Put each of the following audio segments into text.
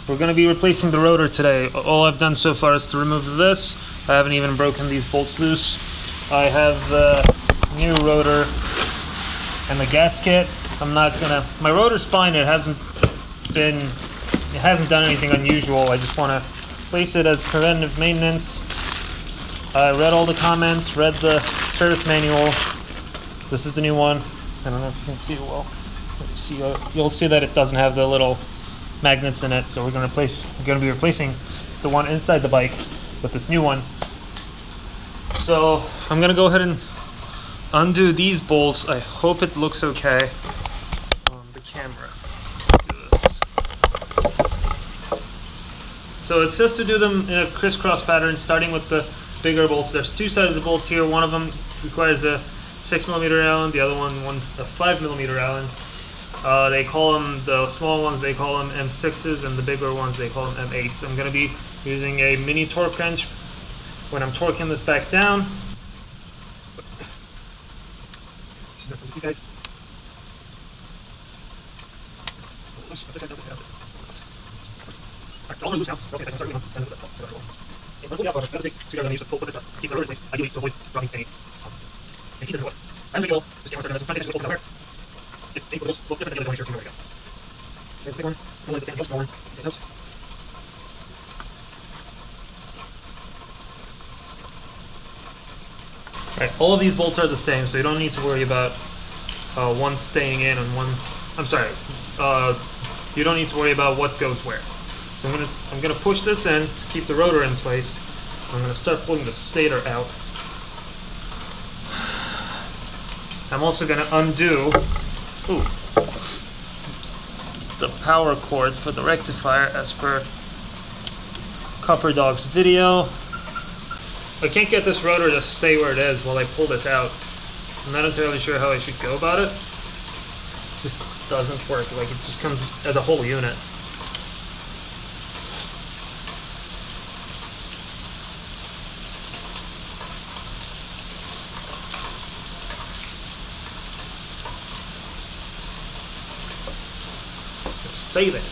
We're going to be replacing the rotor today. All I've done so far is to remove this. I haven't even broken these bolts loose. I have the new rotor and the gasket. My rotor's fine. It hasn't done anything unusual. I just want to place it as preventive maintenance. I read all the comments, read the service manual. This is the new one. I don't know if you can see it well. You'll see that it doesn't have the little magnets in it, so we're going to be replacing the one inside the bike with this new one. So I'm going to go ahead and undo these bolts. I hope it looks okay on the camera. Let's do this. So it says to do them in a crisscross pattern, starting with the bigger bolts. There's two sizes of bolts here. One of them requires a 6mm Allen, the other one's a 5mm Allen. They call them, the small ones, they call them M6s, and the bigger ones, they call them M8s. I'm going to be using a mini torque wrench when I'm torquing this back down. These guys. Alright, all loose now. Okay, I can start moving on. Keep the rotor in place, ideally to avoid dropping any pieces of wood. I'm going to go, just get one started on this one, trying to get the bolts out here. If they look different than the other, I want to make sure we go. There's the big one, similar to the same small one, same toes. Alright, all of these bolts are the same, so you don't need to worry about one staying in and one, you don't need to worry about what goes where. So I'm gonna push this in to keep the rotor in place. I'm gonna start pulling the stator out. I'm also gonna undo the power cord for the rectifier as per Copper Dog's video. I can't get this rotor to stay where it is while I pull this out. I'm not entirely sure how I should go about it. It just doesn't work, like it just comes as a whole unit. Save it.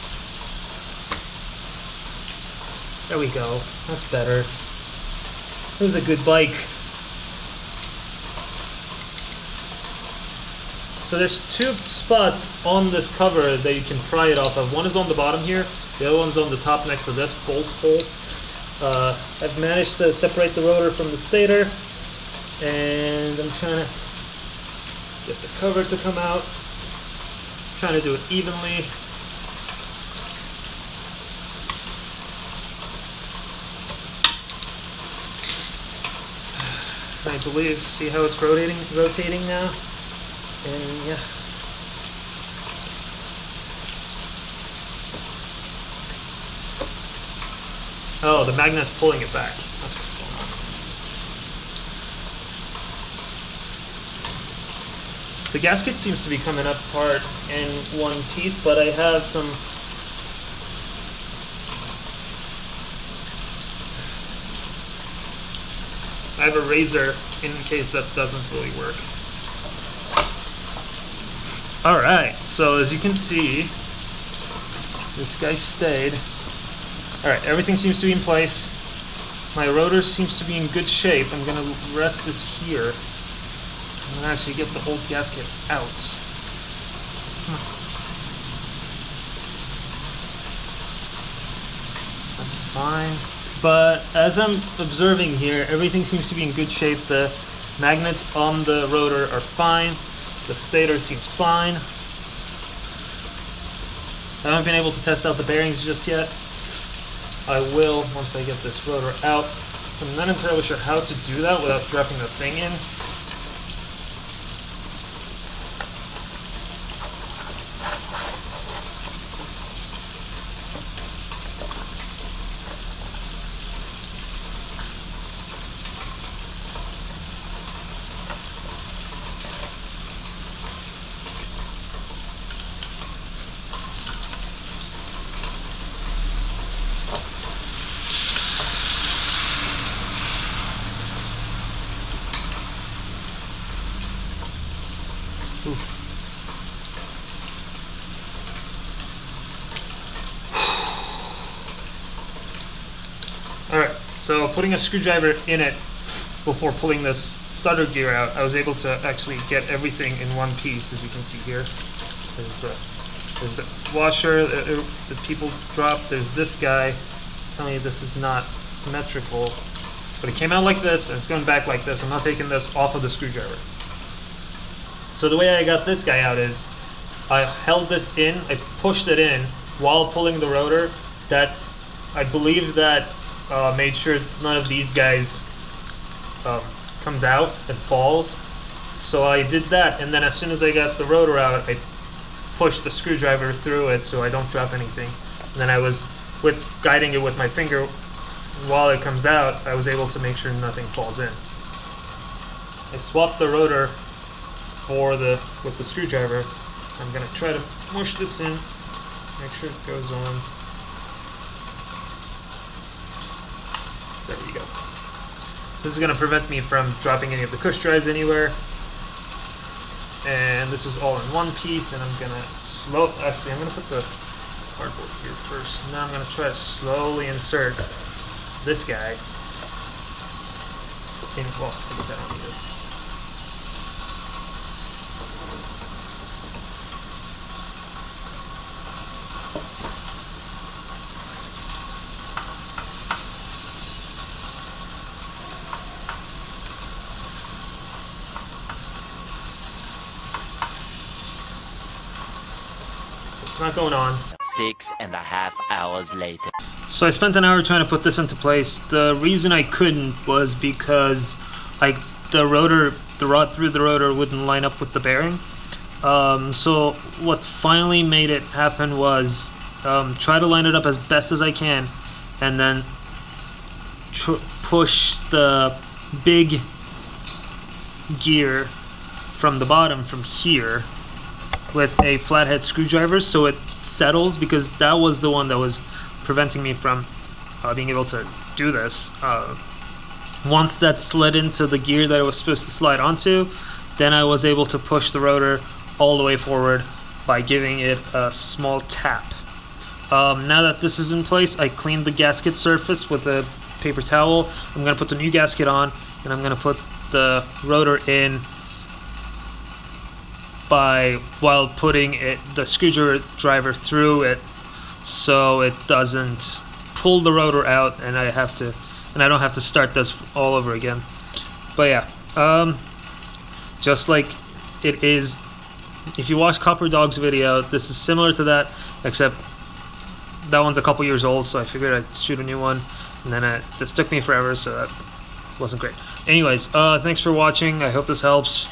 There we go. That's better. It was a good bike. So there's two spots on this cover that you can pry it off of. One is on the bottom here. The other one's on the top next to this bolt hole. I've managed to separate the rotor from the stator, and I'm trying to get the cover to come out. I'm trying to do it evenly. I believe, see how it's rotating now? And yeah. Oh, the magnet's pulling it back. That's what's going on. The gasket seems to be coming apart in one piece, but I have some I have a razor in case that doesn't really work. Alright, so as you can see, this guy stayed. Alright, everything seems to be in place. My rotor seems to be in good shape. I'm going to rest this here. I'm going to actually get the old gasket out. That's fine. But as I'm observing here, everything seems to be in good shape. The magnets on the rotor are fine. The stator seems fine. I haven't been able to test out the bearings just yet. I will once I get this rotor out. I'm not entirely sure how to do that without dropping the thing in. So putting a screwdriver in it before pulling this starter gear out, I was able to actually get everything in one piece, as you can see here. There's the washer that people drop. There's this guy. Telling you this is not symmetrical, but it came out like this and it's going back like this. I'm not taking this off of the screwdriver. So the way I got this guy out is I held this in, I pushed it in while pulling the rotor. That I believe that made sure none of these guys comes out and falls. So I did that, and then as soon as I got the rotor out, I pushed the screwdriver through it so I don't drop anything. And then I was guiding it with my finger while it comes out. I was able to make sure nothing falls in. I swapped the rotor with the screwdriver. I'm gonna try to mush this in, make sure it goes on. There we go. This is gonna prevent me from dropping any of the push drives anywhere. And this is all in one piece, and I'm gonna actually I'm gonna put the cardboard here first. Now I'm going to try to slowly insert this guy. Well, I guess I don't need it. So it's not going on. 6.5 hours later. So I spent an hour trying to put this into place. The reason I couldn't was because the rod through the rotor wouldn't line up with the bearing. So what finally made it happen was try to line it up as best as I can, and then push the big gear from the bottom from here with a flathead screwdriver so it settles, because that was the one that was preventing me from being able to do this. Once that slid into the gear that it was supposed to slide onto, then I was able to push the rotor all the way forward by giving it a small tap. Now that this is in place, I cleaned the gasket surface with a paper towel. I'm going to put the new gasket on, and I'm going to put the rotor in while putting the screwdriver through it, so it doesn't pull the rotor out, and I don't have to start this all over again. But yeah, just like it is, if you watch Copper Dog's video, this is similar to that, except that one's a couple years old, so I figured I'd shoot a new one, and then this took me forever, so that wasn't great. Anyways, thanks for watching. I hope this helps.